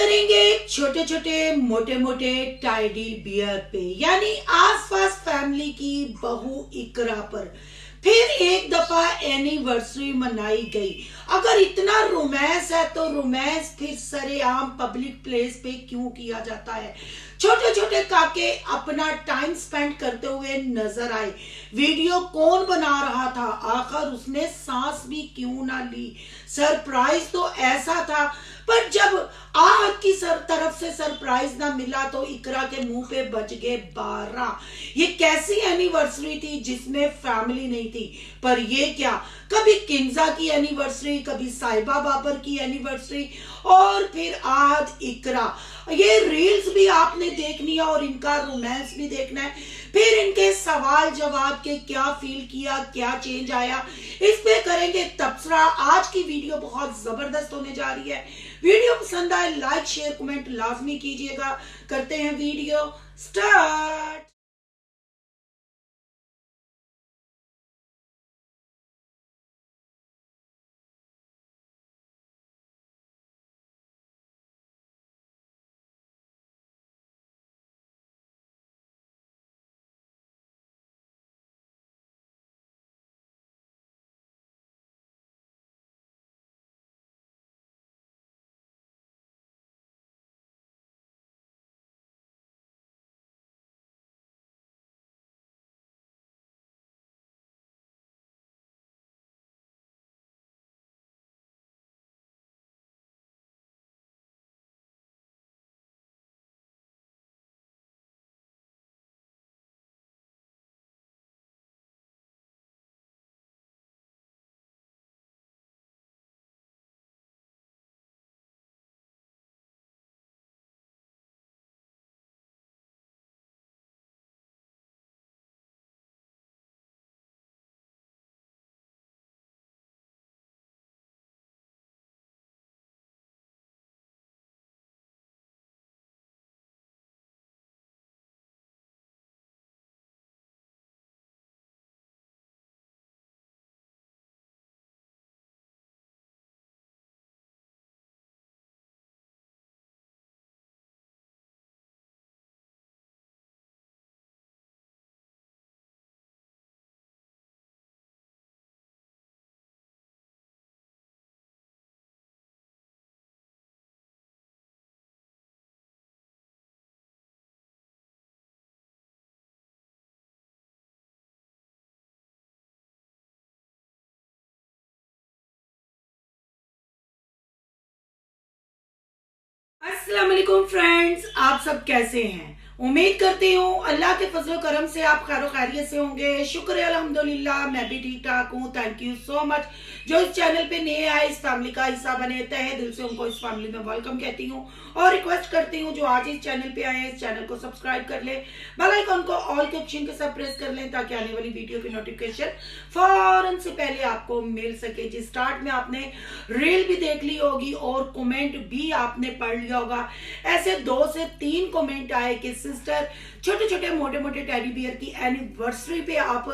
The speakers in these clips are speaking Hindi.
करेंगे छोटे छोटे मोटे मोटे टाइडी बियर पे, यानी आसपास फैमिली की बहू इकरा पर फिर एक दफा एनिवर्सरी मनाई गई। अगर इतना रोमांस है तो रोमांस फिर सरेआम पब्लिक प्लेस पे क्यों किया जाता है? छोटे छोटे काके अपना टाइम स्पेंड करते हुए नजर आए। वीडियो कौन बना रहा था? आखिर उसने सांस भी क्यों ना ली? सरप्राइज तो ऐसा था, पर जब आहत की तरफ से सरप्राइज ना मिला तो इकरा के मुंह पे बज गए 12। ये कैसी एनिवर्सरी थी जिसमें फैमिली नहीं थी? पर ये क्या, कभी किंजा की एनिवर्सरी, कभी साहिबा बाबर की एनिवर्सरी और फिर आज इकरा। ये रील्स भी आपने देखनी है और इनका रोमांस भी देखना है। फिर इनके सवाल जवाब के क्या फील किया, क्या चेंज आया, इस पे करेंगे तबसरा। आज की वीडियो बहुत जबरदस्त होने जा रही है। वीडियो पसंद आए लाइक शेयर कमेंट लाजमी कीजिएगा। करते हैं वीडियो स्टार्ट। अस्सलाम वालेकुम फ्रेंड्स, आप सब कैसे हैं? उम्मीद करती हूँ अल्लाह के फजल करम से आप खैर खैरियत से होंगे। शुक्र है अल्हम्दुलिल्लाह, मैं भी ठीक ठाक हूँ। Thank you so much. जो इस चैनल पे नए आए, इस फैमिली का हिस्सा बने, तहे दिल से उनको इस फैमिली में वेलकम कहती हूँ और रिक्वेस्ट करती हूँ जो आज इस चैनल पे आए हैं इस चैनल को सब्सक्राइब कर ले, बेल आइकन को ऑल के ऑप्शन के साथ प्रेस कर लें ताकि आने वाली वीडियो की नोटिफिकेशन फौरन से पहले आपको मिल सके। जिस स्टार्ट में आपने रील भी देख ली होगी और कमेंट भी आपने पढ़ लिया होगा। ऐसे 2 से 3 कमेंट आए कि सिस्टर छोटे छोटे मोटे मोटे टेडी बियर की एनिवर्सरी पे आप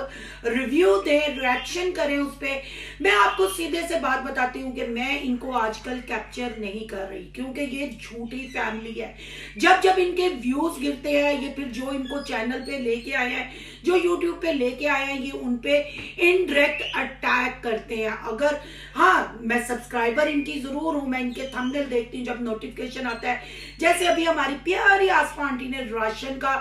रिव्यू दें, रिएक्शन करें उस पे। मैं आपको सीधे से बात बताती हूँ कि मैं इनको आजकल कैप्चर नहीं कर रही क्योंकि ये झूठी फैमिली है। जब जब इनके व्यूज गिरते हैं, ये फिर जो इनको चैनल पे लेके आए हैं, जो यूट्यूब पे लेके आए हैं, ये उनपे इनडायरेक्ट अटैक करते हैं। अगर हाँ, मैं सब्सक्राइबर इनकी जरूर हूं, मैं इनके थंबनेल देखती हूँ जब नोटिफिकेशन आता है। जैसे अभी हमारी प्यारी आसफा आंटी ने राशन का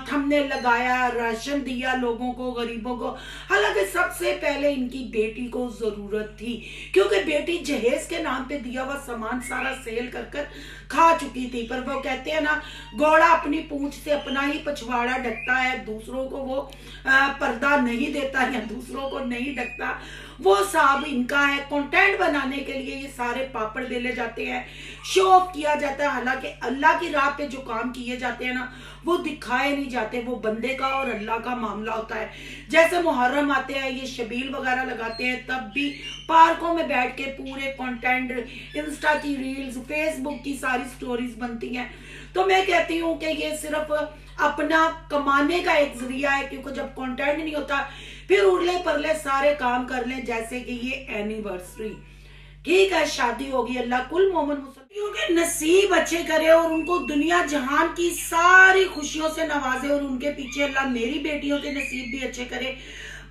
थंबनेल लगाया, राशन दिया लोगों को, गरीबों को। हालांकि सबसे पहले इनकी बेटी को जरूरत थी क्योंकि बेटी जहेज के नाम पे दिया हुआ सामान सारा सेल कर कर खा चुकी थी। पर वो कहते हैं ना, घोड़ा अपनी पूंछ से अपना ही पछवाड़ा ढकता है, दूसरों को वो पर्दा नहीं देता या दूसरों को नहीं ढकता। वो साहब इनका है। कंटेंट बनाने के लिए ये सारे पापड़ बेले जाते हैं, शो ऑफ किया जाता है। हालांकि अल्लाह की राह पे जो काम किए जाते हैं ना, वो दिखाए नहीं जाते। वो बंदे का और अल्लाह का मामला होता है। जैसे मुहर्रम आते हैं, ये शबील वगैरह लगाते हैं, तब भी पार्कों में बैठ के पूरे कंटेंट, इंस्टा की रील्स, फेसबुक की सारी स्टोरीज बनती हैं। तो मैं कहती हूँ कि ये सिर्फ अपना कमाने का एक जरिया है, क्योंकि जब कंटेंट नहीं होता फिर उड़ले परले सारे काम कर लें, जैसे कि ये एनिवर्सरी। ठीक है, शादी होगी, अल्लाह कुल मोमिन मुसलमानों के नसीब अच्छे करे और उनको दुनिया जहान की सारी खुशियों से नवाजे, और उनके पीछे अल्लाह मेरी बेटियों के नसीब भी अच्छे करे।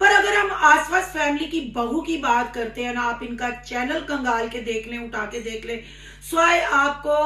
पर अगर हम आसपास फैमिली की बहू की बात करते हैं ना, आप इनका चैनल कंगाल के देख लें, उठा के देख लें, स्वाय आपको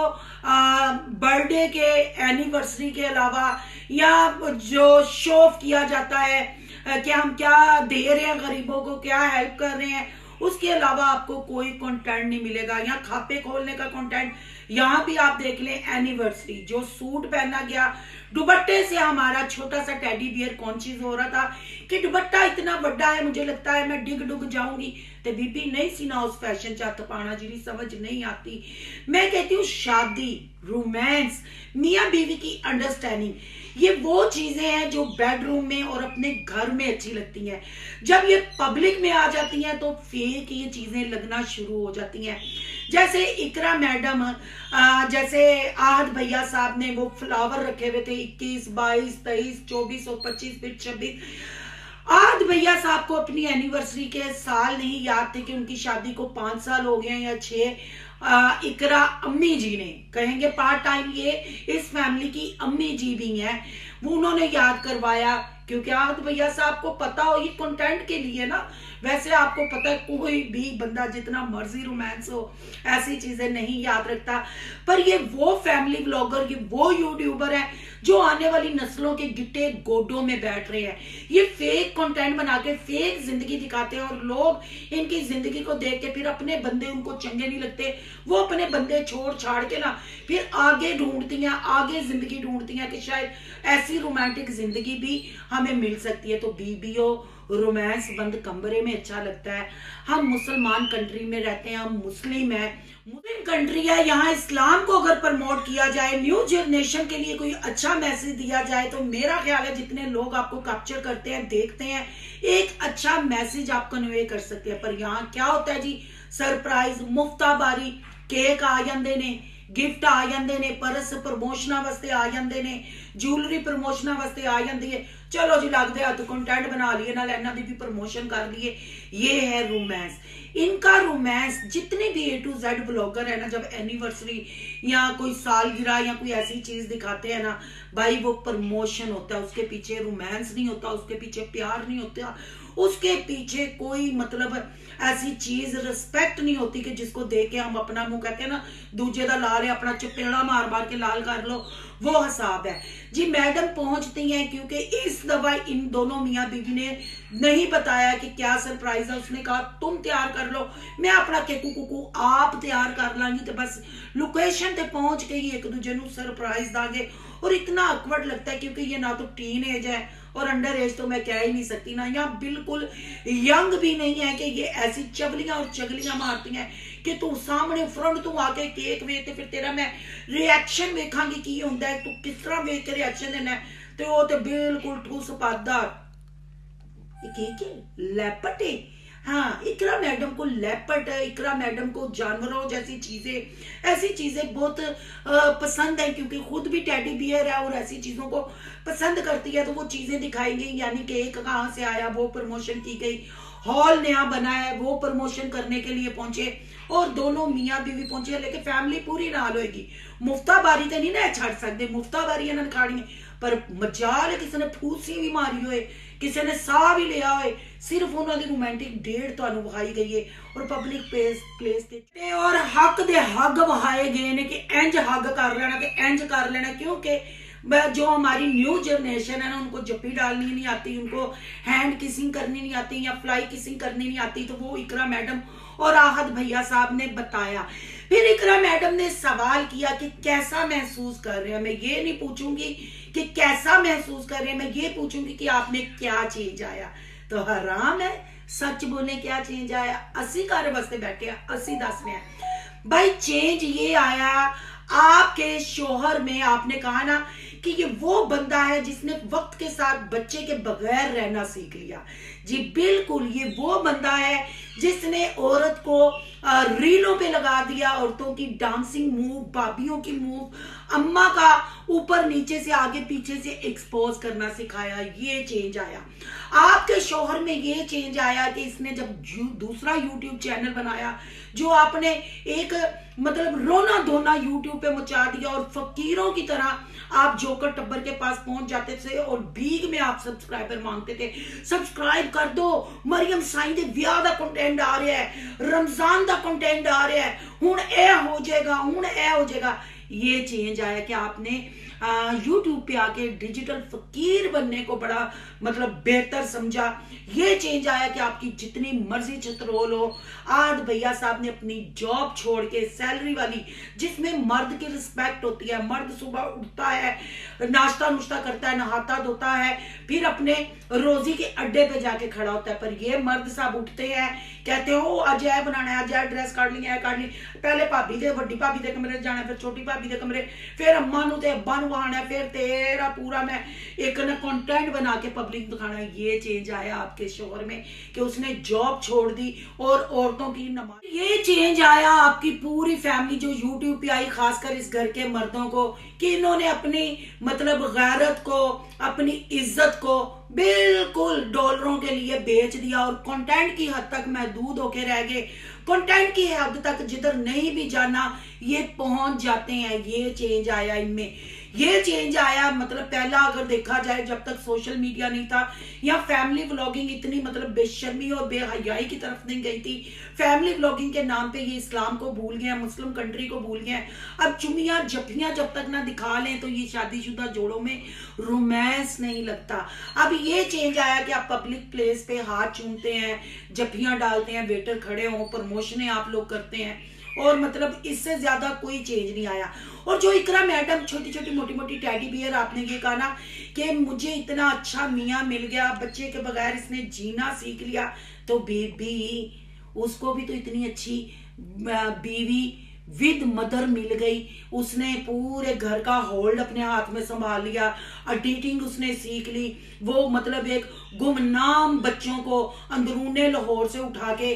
बर्थडे के एनिवर्सरी के अलावा या जो शो ऑफ किया जाता है कि हम क्या दे रहे हैं गरीबों को, क्या हेल्प कर रहे हैं, उसके अलावा आपको कोई कंटेंट नहीं मिलेगा। यहाँ खापे खोलने का कंटेंट, यहाँ भी आप देख लें एनिवर्सरी, जो सूट पहना गया, दुपट्टे से हमारा छोटा सा टेडी बियर कॉन्शियस हो रहा था कि दुपट्टा इतना बड़ा है, मुझे लगता है मैं डिग डुग जाऊंगी, तो बीपी नहीं सीना उस फैशन चाहता पाना जी समझ नहीं आती। मैं कहती हूँ शादी, रोमांस, मियाँ बीवी की अंडरस्टैंडिंग, ये वो चीजें हैं जो बेडरूम में और अपने घर में अच्छी लगती हैं। जब ये पब्लिक में आ जाती हैं तो फेक ये चीजें लगना शुरू हो जाती हैं। जैसे इकरा मैडम, जैसे आहद भैया साहब ने वो फ्लावर रखे हुए थे 21, 22, 23, 24 और 25 फिर 26। आहद भैया साहब को अपनी एनिवर्सरी के साल नहीं याद थे कि उनकी शादी को 5 साल हो गए या 6। इकरा अम्मी जी ने, कहेंगे पार्ट टाइम ये इस फैमिली की अम्मी जी भी हैं, वो उन्होंने याद करवाया, क्योंकि आहद भैया साहब को पता हो ये कंटेंट के लिए ना। वैसे आपको पता है कोई भी बंदा जितना मर्जी रोमांस हो ऐसी चीजें नहीं याद रखता, पर ये वो फैमिली व्लॉगर, ये वो यूट्यूबर है जो आने वाली नस्लों के गिट्टे गोडों में बैठ रहे हैं। ये फेक कंटेंट बना के फेक जिंदगी दिखाते हैं और लोग इनकी जिंदगी को देख के फिर अपने बंदे उनको चंगे नहीं लगते, वो अपने बंदे छोड़ छाड़ के ना फिर आगे ढूंढती हैं, आगे जिंदगी ढूंढती हैं कि शायद ऐसी रोमांटिक जिंदगी भी हमें मिल सकती है। तो बीबीओ रोमांस बंद कमरे में अच्छा लगता है। हम मुसलमान कंट्री में रहते हैं, हम मुस्लिम है, मुस्लिम कंट्री है, यहाँ इस्लाम को अगर प्रमोट किया जाए, न्यू जनरेशन के लिए कोई अच्छा मैसेज दिया जाए, तो मेरा ख्याल है जितने लोग आपको कैप्चर करते हैं, देखते हैं, एक अच्छा मैसेज आप कन्वे कर सकते हैं। पर यहाँ क्या होता है जी, सरप्राइज, मुफ्ताबारी, केक आ जाते ने, गिफ्ट आ जाते ने, परस प्रमोशना वास्ते आ जाते ने, ज्वेलरी प्रमोशना वास्ते आ जाती है, चलो जी लगते हाथ कंटेंट बना लिए ना, इन्हों की भी प्रमोशन कर लिए। ये है रोमांस। इनका रोमांस जितने भी A to Z ब्लॉगर है ना, जब एनिवर्सरी या कोई सालगिरह या कोई ऐसी चीज दिखाते हैं ना, भाई वो प्रमोशन होता है, उसके पीछे रोमांस नहीं होता, उसके पीछे प्यार नहीं होता, उसके पीछे कोई मतलब ऐसी चीज रिस्पेक्ट नहीं होती कि जिसको देख के हम अपना मुंह, कहते हैं ना दूजे का लाल है अपना चपेड़ा मार मार के लाल कर लो, वो हिसाब है जी। मैडम पहुंचती हैं क्योंकि इस दफा इन दोनों मियाँ बीवी ने नहीं बताया कि क्या सरप्राइज है। उसने कहा तुम तैयार कर लो, मैं अपना केकू कुकू आप तैयार कर लांगी, तो बस लोकेशन ते पहुंच के ही एक दूजे को सरप्राइज दांगे। और इतना अकवर्ड लगता है क्योंकि ये ना तो टीन एज है और अंडर एज तो मैं कह ही नहीं सकती ना, यहाँ बिल्कुल यंग भी नहीं है कि ये ऐसी चवलियां और चगलियां मारती हैं कि तू सामने फ्रंट तू आके केक वेख ते फिर तेरा मैं रिएक्शन वेखांगी की होंदा है, तू किस तरह वेख के रिएक्शन देना है, ते वो ते बिल्कुल ठूस पादा लैपटे। हाँ, इकरा मैडम को लेपर्ड, इकरा मैडम को जानवरों जैसी चीजें, ऐसी चीजें बहुत पसंद है क्योंकि खुद भी टेडी बियर है और ऐसी चीजों को पसंद करती है, तो वो चीजें दिखाई गई। यानी कि एक कहाँ से आया वो प्रमोशन की गई, हॉल नया बना है वो प्रमोशन करने के लिए पहुंचे और दोनों मियाँ बीवी पहुंचे, लेकिन फैमिली पूरी नाल होगी। मुफ्ताबारी तो नहीं ना छड़ सकते, मुफ्ताबारी इन्होंने खानी, पर मजाल किसी ने फूसी भी मारी होए, किसी ने साह भी लिया होए, सिर्फ उन्होंने रोमांटिक डेट तुहानू विखाई गई है और पब्लिक प्लेस ते और हक दे हग वहाए गए ने कि इंज हग कर लेना ते इंज कर लेना, क्योंकि जो हमारी न्यू जनरेशन है ना, उनको जप्पी डालनी नहीं आती, उनको हैंड किसिंग करनी नहीं आती या फ्लाई किसिंग करनी नहीं आती। तो वो इकरा मैडम और आहद भैया साहब ने बताया। फिर इकरा मैडम ने सवाल किया कि कैसा महसूस कर रहे हैं। मैं ये नहीं पूछूंगी कि कैसा महसूस कर रहे हैं, मैं ये पूछूंगी कि आपने क्या चेंज आया। तो हराम है सच बोले, क्या चेंज आया? असी घर वास्ते बैठे हैं, असी दस रहे हैं भाई। चेंज ये आया आपके शोहर में, आपने कहा ना कि ये वो बंदा है जिसने वक्त के साथ बच्चे के बगैर रहना सीख लिया। जी बिल्कुल, ये वो बंदा है जिसने औरत को रीलों पे लगा दिया, औरतों की डांसिंग मूव, भाभीियों की मूव, अम्मा का ऊपर नीचे से आगे पीछे से एक्सपोज करना सिखाया, ये चेंज आया। आपके शौहर में ये चेंज आया कि इसने जब दूसरा यूट्यूब चैनल बनाया, जो आपने एक मतलब रोना धोना यूट्यूब पे मचा दिया, और फकीरों की तरह आप जोकर टब्बर के पास पहुंच जाते थे और भीख में आप सब्सक्राइबर मांगते थे, सब्सक्राइब कर दो, मरियम साईं दे ब्याह दा कंटेंट आ रहा है, रमजान दा कंटेंट आ रहा है, हुण ए हो जाएगा, हुण ए हो जाएगा। ये चेंज आया कि आपने यूट्यूब पे आके डिजिटल फकीर बनने को बड़ा मतलब बेहतर समझा। ये चेंज आया कि आपकी जितनी मर्जी चतरोल हो, आज भैया साहब ने अपनी जॉब छोड़ के सैलरी वाली, जिसमें मर्द की रिस्पेक्ट होती है, मर्द सुबह उठता है, नाश्ता नुश्ता करता है, नहाता धोता है, फिर अपने रोजी के अड्डे पे जाके खड़ा होता है। पर ये मर्द साहब उठते हैं, कहते हो आज यह बनाना है, आज यह ड्रेस काट ली, काट ली, पहले भाभी दे वड्डी भाभी दे कमरे जाना, फिर छोटी भाभी दे कमरे, फिर अम्मा नु ते अब्बा नु आना, फिर तेरा पूरा मैं एक ना कंटेंट बना के पब्लिक दिखाना। ये चेंज आया आपके शोहर में कि उसने जॉब छोड़ दी और औरतों की नमाज। ये चेंज आया आपकी पूरी फैमिली जो यूट्यूब पे आई, खासकर इस घर के मर्दों को, कि इन्होंने अपनी मतलब गैरत को, अपनी इज्जत को बिल्कुल डॉलरों के लिए बेच दिया और कंटेंट की हद तक महदूद होके रह गए। कंटेंट की हद तक जिधर नहीं भी जाना ये पहुंच जाते हैं। ये चेंज आया इनमें, ये चेंज आया। मतलब पहला अगर देखा जाए, जब तक सोशल मीडिया नहीं था या फैमिली व्लॉगिंग इतनी मतलब बेशर्मी और बेहयाई की तरफ नहीं गई थी, फैमिली व्लॉगिंग के नाम पे ये इस्लाम को भूल गए, मुस्लिम कंट्री को भूल गए। अब चुमियां जफियां जब तक ना दिखा लें तो ये शादीशुदा जोड़ों में रोमांस नहीं लगता। अब ये चेंज आया कि आप पब्लिक प्लेस पे हाथ चूमते हैं, जफियां डालते हैं, वेटर खड़े हों, प्रमोशनें आप लोग करते हैं, और मतलब इससे ज्यादा कोई चेंज नहीं आया। और जो इकरा मैडम छोटी छोटी मोटी मोटी टैडी बियर, आपने ये कहा ना कि मुझे इतना अच्छा मियाँ मिल गया, बच्चे के बगैर इसने जीना सीख लिया, तो बेबी उसको भी तो इतनी अच्छी बीवी विद मदर मिल गई। उसने पूरे घर का होल्ड अपने हाथ में संभाल लिया, एडिटिंग उसने सीख ली, वो मतलब एक गुमनाम बच्चों को अंदरूने लाहौर से उठा के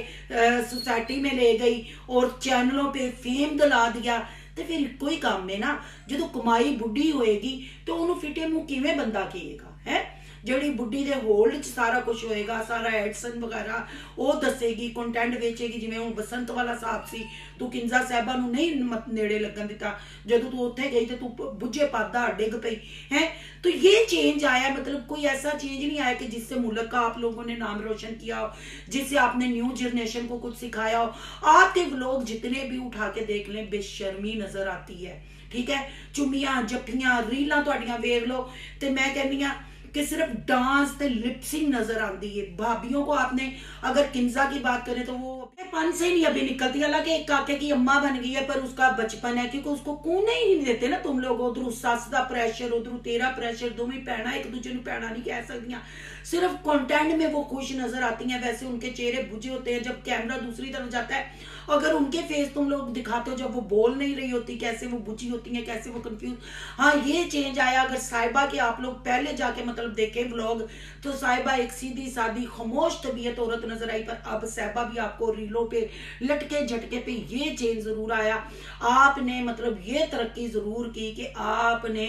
सोसाइटी में ले गई और चैनलों पे फेम दिला दिया। तो फिर कोई काम में ना जो कमाई बुढ़ी होएगी तो उन्होंने फिटे मुंह किवें बंदा किएगा है। ਜਿਹੜੀ बुढ़ी ਦੇ होल्ड च सारा कुछ होएगा, सारा एडसन वगैरह वो दसेगी, कंटेंट बेचेगी। जिवें हुण बसंत वाला साहब सी, तू किंजा साहिबा नूं नहीं नेड़े लगन दिता, जदों तू उत्थे गई तो तू बुझे पादा डिग पई है। तो ये चेंज आया, मतलब कोई ऐसा चेंज नहीं आया कि जिससे मुल्क का आप लोगों ने नाम रोशन किया हो, जिससे आपने न्यू जनरेशन को कुछ सिखाया हो। आपके व्लॉग जितने भी उठा के देख लें, बेशर्मी नजर आती है। ठीक है, चुमियां जफियां रीलां तुहाडियां वेख लो, ते मैं कहनी आ कि सिर्फ डांस ते लिपसिंग नजर आती है। भाभीियों को आपने अगर किंजा की बात करें तो वो पन से नहीं अभी निकलती। हालांकि एक काके की अम्मा बन गई है, पर उसका बचपन है, क्योंकि उसको कूने ही नहीं देते ना तुम लोग। उधर सस का प्रेशर, उधर तेरा प्रेशर, दोवें भैणा एक दूजे नूं भैणा नहीं कह सकदियां। सिर्फ कंटेंट में वो खुश नजर आती हैं, वैसे उनके चेहरे बुझे होते हैं। जब कैमरा दूसरी तरफ जाता है, अगर उनके फेस तुम लोग दिखाते हो जब वो बोल नहीं रही होती, कैसे वो बुझी होती हैं, कैसे वो कंफ्यूज। हाँ, ये चेंज आया। अगर साहिबा के आप लोग पहले जाके मतलब देखे व्लॉग, तो साहिबा एक सीधी सादी खामोश तबीयत औरत नजर आई, पर अब साहिबा भी आपको रीलों पे लटके झटके पे ये चेंज जरूर आया। आपने मतलब ये तरक्की जरूर की कि आपने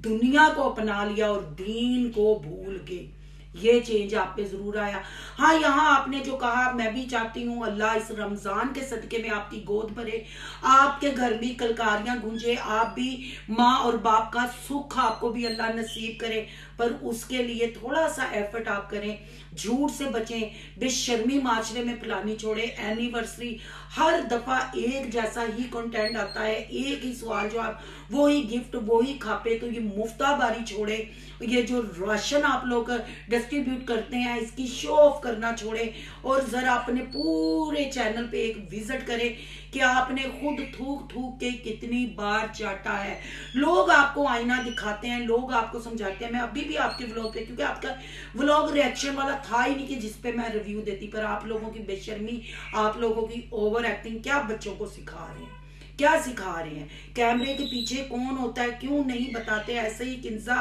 दुनिया को अपना लिया और दीन को भूल गए। ये चेंज आप पे जरूर आया। हाँ, यहाँ आपने जो कहा, मैं भी चाहती हूँ अल्लाह इस रमजान के सदके में आपकी गोद भरे, आपके घर भी कलकारियां गूंजे, आप भी माँ और बाप का सुख आपको भी अल्लाह नसीब करे। पर उसके लिए थोड़ा सा एफर्ट आप करें, झूठ से बचें, बेशर्मी माशरे में फैलानी छोड़े। एनिवर्सरी हर दफा एक जैसा ही कंटेंट आता है, एक ही सवाल जवाब, वो ही गिफ्ट, वो ही खापे। तो ये मुफ्ताबारी छोड़े, ये जो राशन आप लोग डिस्ट्रीब्यूट करते हैं इसकी शो ऑफ करना छोड़े, और जरा अपने पूरे चैनल पे एक विजिट करें कि आपने खुद थूक थूक के कितनी बार चाटा है। लोग आपको आईना दिखाते हैं, लोग आपको समझाते हैं। मैं अभी भी आपके व्लॉग पे, क्योंकि आपका व्लॉग रिएक्शन वाला था ही नहीं कि जिसपे मैं रिव्यू देती, पर आप लोगों की बेशर्मी, आप लोगों की ओवर एक्टिंग, क्या बच्चों को सिखा रहे हैं, क्या सिखा रहे हैं, कैमरे के पीछे कौन होता है क्यों नहीं बताते। ऐसे ही किंजा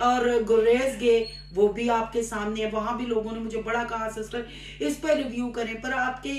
और गुरेज गे वो भी आपके सामने है। वहां भी लोगों ने मुझे बड़ा कहा सिस्टर इस पर रिव्यू करें, पर आपके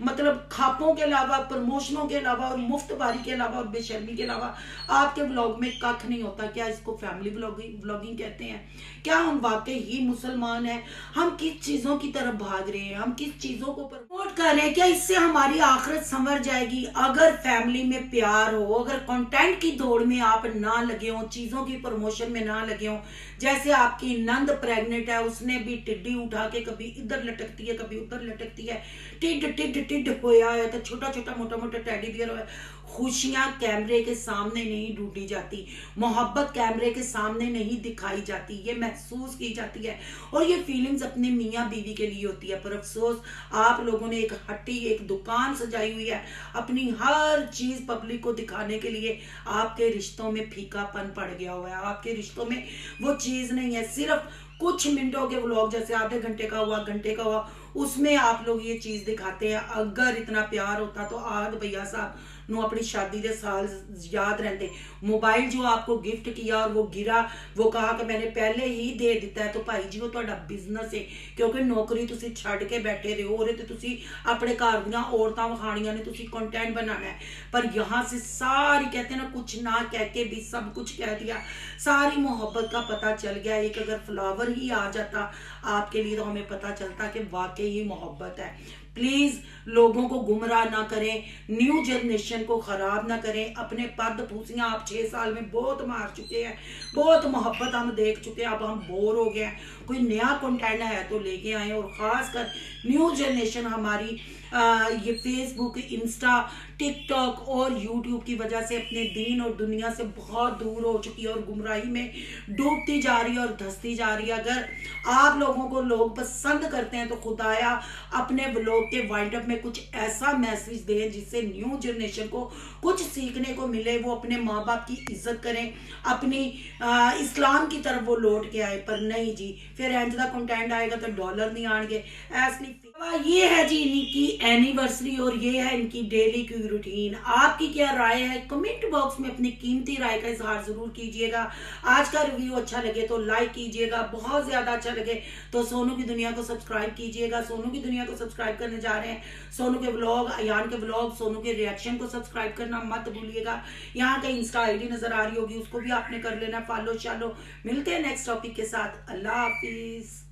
मतलब खापों के अलावा, प्रमोशनों के अलावा और मुफ्तबारी के अलावा और बेशर्मी के अलावा आपके ब्लॉग में कख नहीं होता। क्या इसको फैमिली ब्लॉगिंग कहते हैं? क्या हम वाकई ही मुसलमान हैं? हम किस चीजों की तरफ भाग रहे हैं? हम किस चीजों को प्रमोट कर रहे हैं? क्या इससे हमारी आखिरत संवर जाएगी? अगर फैमिली में प्यार हो, अगर कंटेंट की दौड़ में आप ना लगे हो, चीजों की प्रमोशन में ना लगे हो, जैसे आपकी नंद प्रेग्नेंट है, उसने भी टिड्डी उठा के कभी इधर लटकती है कभी उधर लटकती है, टिड टिड टिड होया है तो छोटा छोटा मोटा मोटा टेडी बियर होया। खुशियां कैमरे के सामने नहीं ढूंढी जाती, मोहब्बत कैमरे के सामने नहीं दिखाई जाती, ये महसूस की जाती है और ये फीलिंग्स अपने मियाँ बीवी के लिए होती है। पर अफसोस आप लोगों ने एक हट्टी, एक दुकान सजाई हुई है अपनी हर चीज पब्लिक को दिखाने के लिए। आपके रिश्तों में फीकापन पड़ गया हुआ है, आपके रिश्तों में वो चीज नहीं है। सिर्फ कुछ मिनटों के व्लॉग, जैसे आधे घंटे का हुआ, घंटे का हुआ, उसमें आप लोग ये चीज दिखाते हैं। अगर इतना प्यार होता तो आज भैया साहब नु अपनी शादी के साल याद रहते। मोबाइल जो आपको गिफ्ट किया और वो गिरा, वो कहा कि मैंने पहले ही दे दिता है, तो भाई जी वो ਤੁਹਾਡਾ बिजनेस है, क्योंकि नौकरी तुसी छड़ के बैठे रहे हो और तुसी अपने घर दियां औरतां वखाणियां ने, तुसी कंटेंट बनाना है। पर यहाँ से सारी कहते हैं ना, कुछ ना कह के भी सब कुछ कह दिया, सारी मोहब्बत का पता चल गया। एक अगर फ्लावर ही आ जाता आपके लिए तो हमें पता चलता कि वाकई ही मोहब्बत है। प्लीज लोगों को गुमराह ना करें, न्यू जनरेशन को खराब ना करें। अपने पद फूसियां आप 6 साल में बहुत मार चुके हैं, बहुत मोहब्बत हम देख चुके हैं, अब हम बोर हो गए हैं। कोई नया कंटेंट है तो लेके आए। और खासकर न्यू जनरेशन हमारी ये फेसबुक, इंस्टा, टिकटॉक और यूट्यूब की वजह से अपने दीन और दुनिया से बहुत दूर हो चुकी है और गुमराही में डूबती जा रही है और धंसती जा रही है। अगर आप लोगों को लोग पसंद करते हैं तो खुदाया अपने व्लॉग के वाइंड अप में कुछ ऐसा मैसेज दें जिससे न्यू जनरेशन को कुछ सीखने को मिले, वो अपने माँ बाप की इज्जत करें, अपनी इस्लाम की तरफ वो लौट के आए। पर नहीं जी, फिर एंड का कंटेंट आएगा तो डॉलर नहीं आएंगे। ऐसी ये है जी इनकी एनिवर्सरी और ये है इनकी डेली की रूटीन। आपकी क्या राय है? कमेंट बॉक्स में अपनी कीमती राय का इजहार जरूर कीजिएगा। आज का रिव्यू अच्छा लगे तो लाइक कीजिएगा, बहुत ज्यादा अच्छा लगे तो सोनू की दुनिया को सब्सक्राइब कीजिएगा। सोनू की दुनिया को सब्सक्राइब करने जा रहे हैं, सोनू के व्लॉग, अयान के व्लॉग, सोनू के रिएक्शन को सब्सक्राइब करना मत भूलिएगा। यहाँ का इंस्टा आईडी नजर आ रही होगी, उसको भी आपने कर लेना फॉलो शालो। मिलते हैं नेक्स्ट टॉपिक के साथ। अल्लाह हाफिज।